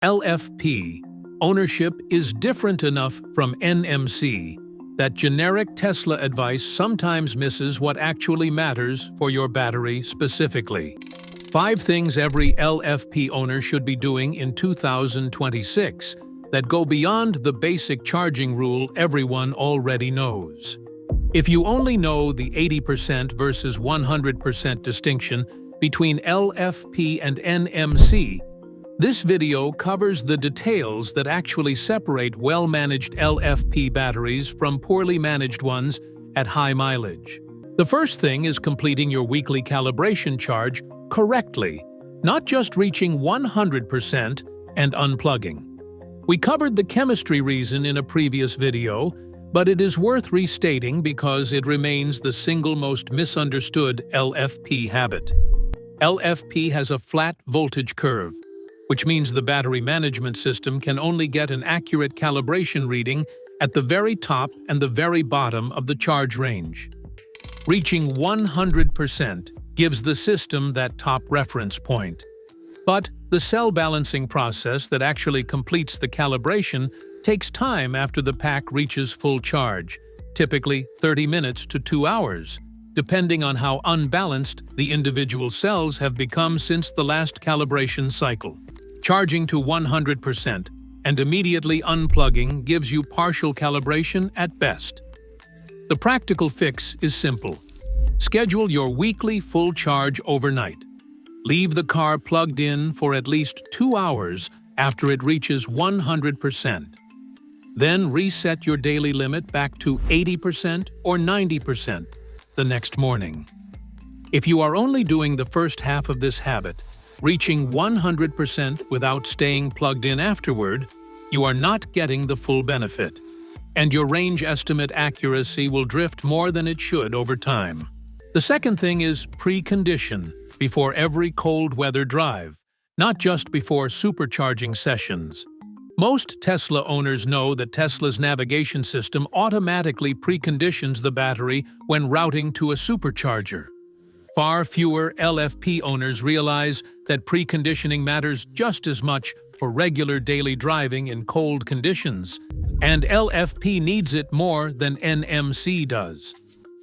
LFP, ownership is different enough from NMC that generic Tesla advice sometimes misses what actually matters for your battery specifically. 5 things every LFP owner should be doing in 2026 that go beyond the basic charging rule everyone already knows. If you only know the 80% versus 100% distinction between LFP and NMC, this video covers the details that actually separate well-managed LFP batteries from poorly managed ones at high mileage. The first thing is completing your weekly calibration charge correctly, not just reaching 100% and unplugging. We covered the chemistry reason in a previous video, but it is worth restating because it remains the single most misunderstood LFP habit. LFP has a flat voltage curve, which means the battery management system can only get an accurate calibration reading at the very top and the very bottom of the charge range. Reaching 100% gives the system that top reference point. But the cell balancing process that actually completes the calibration takes time after the pack reaches full charge, typically 30 minutes to 2 hours, depending on how unbalanced the individual cells have become since the last calibration cycle. Charging to 100% and immediately unplugging gives you partial calibration at best. The practical fix is simple. Schedule your weekly full charge overnight. Leave the car plugged in for at least 2 hours after it reaches 100%. Then reset your daily limit back to 80% or 90% the next morning. If you are only doing the first half of this habit, reaching 100% without staying plugged in afterward, you are not getting the full benefit, and your range estimate accuracy will drift more than it should over time. The second thing is precondition before every cold weather drive, not just before supercharging sessions. Most Tesla owners know that Tesla's navigation system automatically preconditions the battery when routing to a supercharger. Far fewer LFP owners realize that preconditioning matters just as much for regular daily driving in cold conditions, and LFP needs it more than NMC does.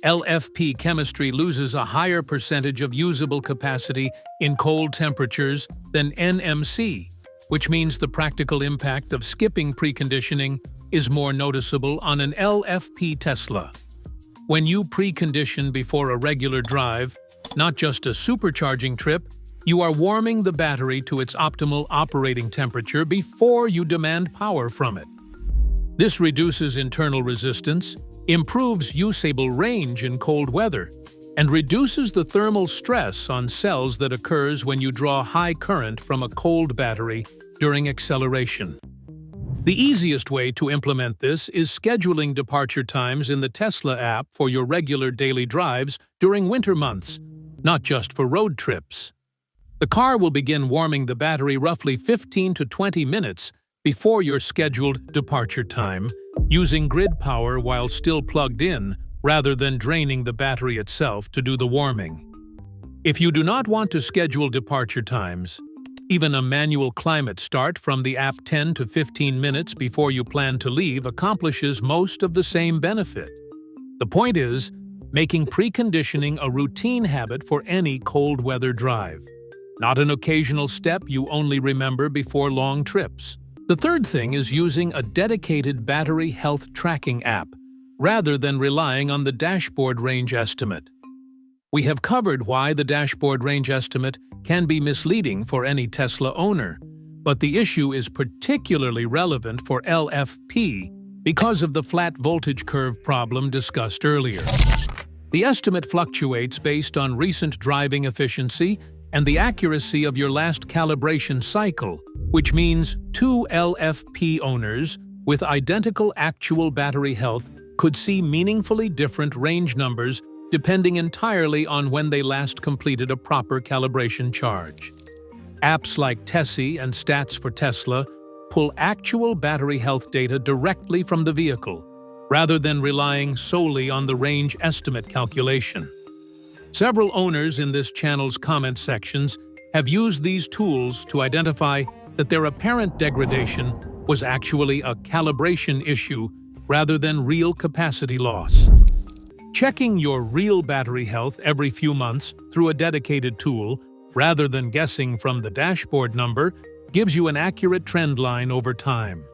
LFP chemistry loses a higher percentage of usable capacity in cold temperatures than NMC, which means the practical impact of skipping preconditioning is more noticeable on an LFP Tesla. When you precondition before a regular drive, not just a supercharging trip, you are warming the battery to its optimal operating temperature before you demand power from it. This reduces internal resistance, improves usable range in cold weather, and reduces the thermal stress on cells that occurs when you draw high current from a cold battery during acceleration. The easiest way to implement this is scheduling departure times in the Tesla app for your regular daily drives during winter months, not just for road trips. The car will begin warming the battery roughly 15 to 20 minutes before your scheduled departure time, using grid power while still plugged in rather than draining the battery itself to do the warming. If you do not want to schedule departure times, even a manual climate start from the app 10 to 15 minutes before you plan to leave accomplishes most of the same benefit. The point is, making preconditioning a routine habit for any cold weather drive, not an occasional step you only remember before long trips. The third thing is using a dedicated battery health tracking app, rather than relying on the dashboard range estimate. We have covered why the dashboard range estimate can be misleading for any Tesla owner, but the issue is particularly relevant for LFP because of the flat voltage curve problem discussed earlier. The estimate fluctuates based on recent driving efficiency and the accuracy of your last calibration cycle, which means 2 LFP owners with identical actual battery health could see meaningfully different range numbers depending entirely on when they last completed a proper calibration charge. Apps like Tessie and Stats for Tesla pull actual battery health data directly from the vehicle, rather than relying solely on the range estimate calculation. Several owners in this channel's comment sections have used these tools to identify that their apparent degradation was actually a calibration issue rather than real capacity loss. Checking your real battery health every few months through a dedicated tool, rather than guessing from the dashboard number, gives you an accurate trend line over time.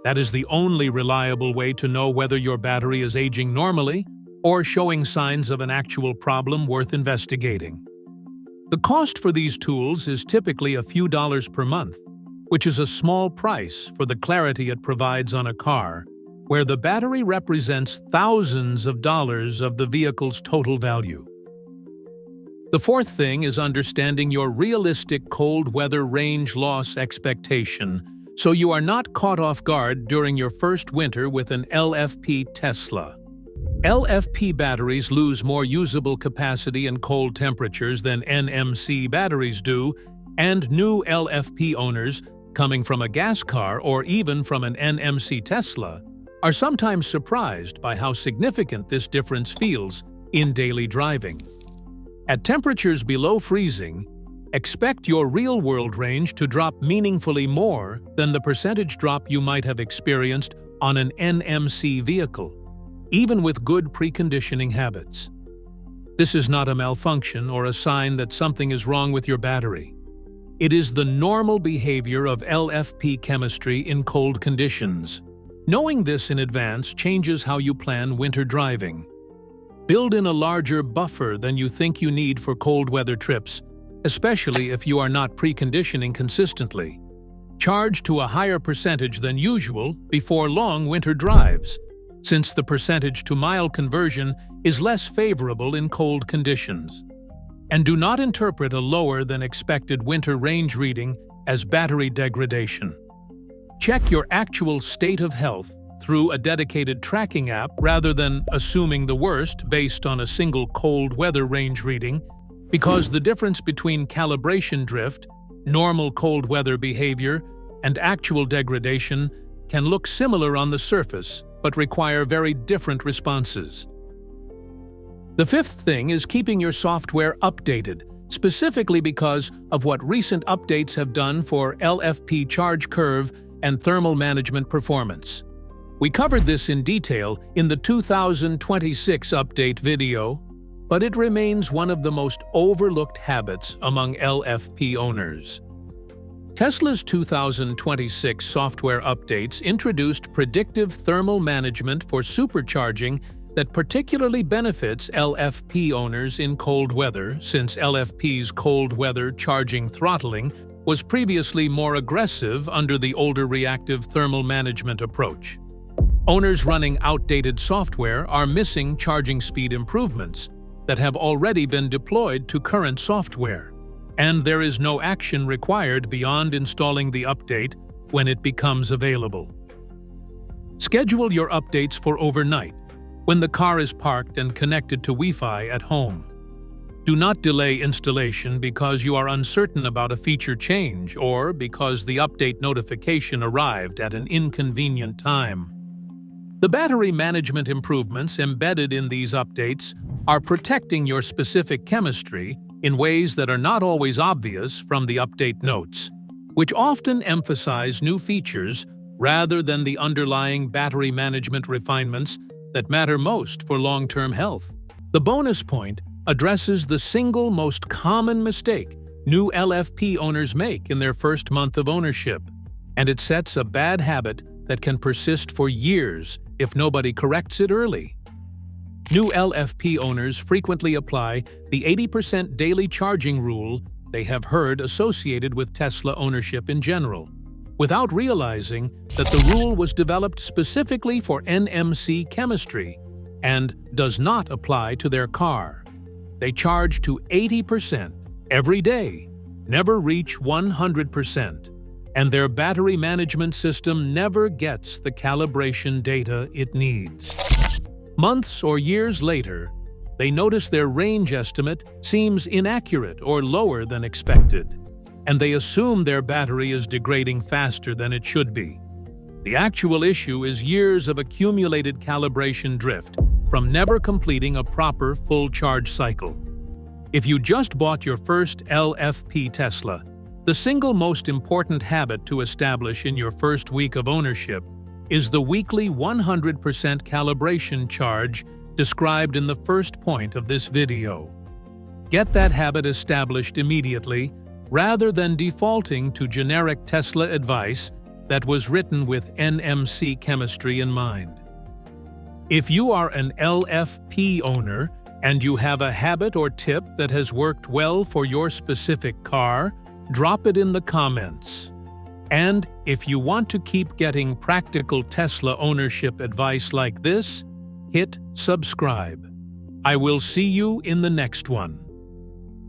That is the only reliable way to know whether your battery is aging normally or showing signs of an actual problem worth investigating. The cost for these tools is typically a few dollars per month, which is a small price for the clarity it provides on a car, where the battery represents thousands of dollars of the vehicle's total value. The fourth thing is understanding your realistic cold weather range loss expectation, so you are not caught off guard during your first winter with an LFP Tesla. LFP batteries lose more usable capacity in cold temperatures than NMC batteries do, and new LFP owners, coming from a gas car or even from an NMC Tesla, are sometimes surprised by how significant this difference feels in daily driving. At temperatures below freezing, expect your real-world range to drop meaningfully more than the percentage drop you might have experienced on an NMC vehicle, even with good preconditioning habits. This is not a malfunction or a sign that something is wrong with your battery. It is the normal behavior of LFP chemistry in cold conditions. Knowing this in advance changes how you plan winter driving. Build in a larger buffer than you think you need for cold weather trips, especially if you are not preconditioning consistently. Charge to a higher percentage than usual before long winter drives, since the percentage-to-mile conversion is less favorable in cold conditions. And do not interpret a lower-than-expected winter range reading as battery degradation. Check your actual state of health through a dedicated tracking app rather than assuming the worst based on a single cold weather range reading, because the difference between calibration drift, normal cold weather behavior, and actual degradation can look similar on the surface but require very different responses. The fifth thing is keeping your software updated, specifically because of what recent updates have done for LFP charge curve and thermal management performance. We covered this in detail in the 2026 update video, but it remains one of the most overlooked habits among LFP owners. Tesla's 2026 software updates introduced predictive thermal management for supercharging that particularly benefits LFP owners in cold weather, since LFP's cold weather charging throttling was previously more aggressive under the older reactive thermal management approach. Owners running outdated software are missing charging speed improvements that have already been deployed to current software, and there is no action required beyond installing the update when it becomes available. Schedule your updates for overnight, when the car is parked and connected to Wi-Fi at home. Do not delay installation because you are uncertain about a feature change or because the update notification arrived at an inconvenient time. The battery management improvements embedded in these updates are protecting your specific chemistry in ways that are not always obvious from the update notes, which often emphasize new features rather than the underlying battery management refinements that matter most for long-term health. The bonus point addresses the single most common mistake new LFP owners make in their first month of ownership, and it sets a bad habit that can persist for years if nobody corrects it early. New LFP owners frequently apply the 80% daily charging rule they have heard associated with Tesla ownership in general, without realizing that the rule was developed specifically for NMC chemistry and does not apply to their car. They charge to 80% every day, never reach 100%, and their battery management system never gets the calibration data it needs. Months or years later, they notice their range estimate seems inaccurate or lower than expected, and they assume their battery is degrading faster than it should be. The actual issue is years of accumulated calibration drift from never completing a proper full charge cycle. If you just bought your first LFP Tesla, The single most important habit to establish in your first week of ownership is the weekly 100% calibration charge described in the first point of this video. Get that habit established immediately rather than defaulting to generic Tesla advice that was written with NMC chemistry in mind. If you are an LFP owner and you have a habit or tip that has worked well for your specific car, drop it in the comments. And if you want to keep getting practical Tesla ownership advice like this, hit subscribe. I will see you in the next one.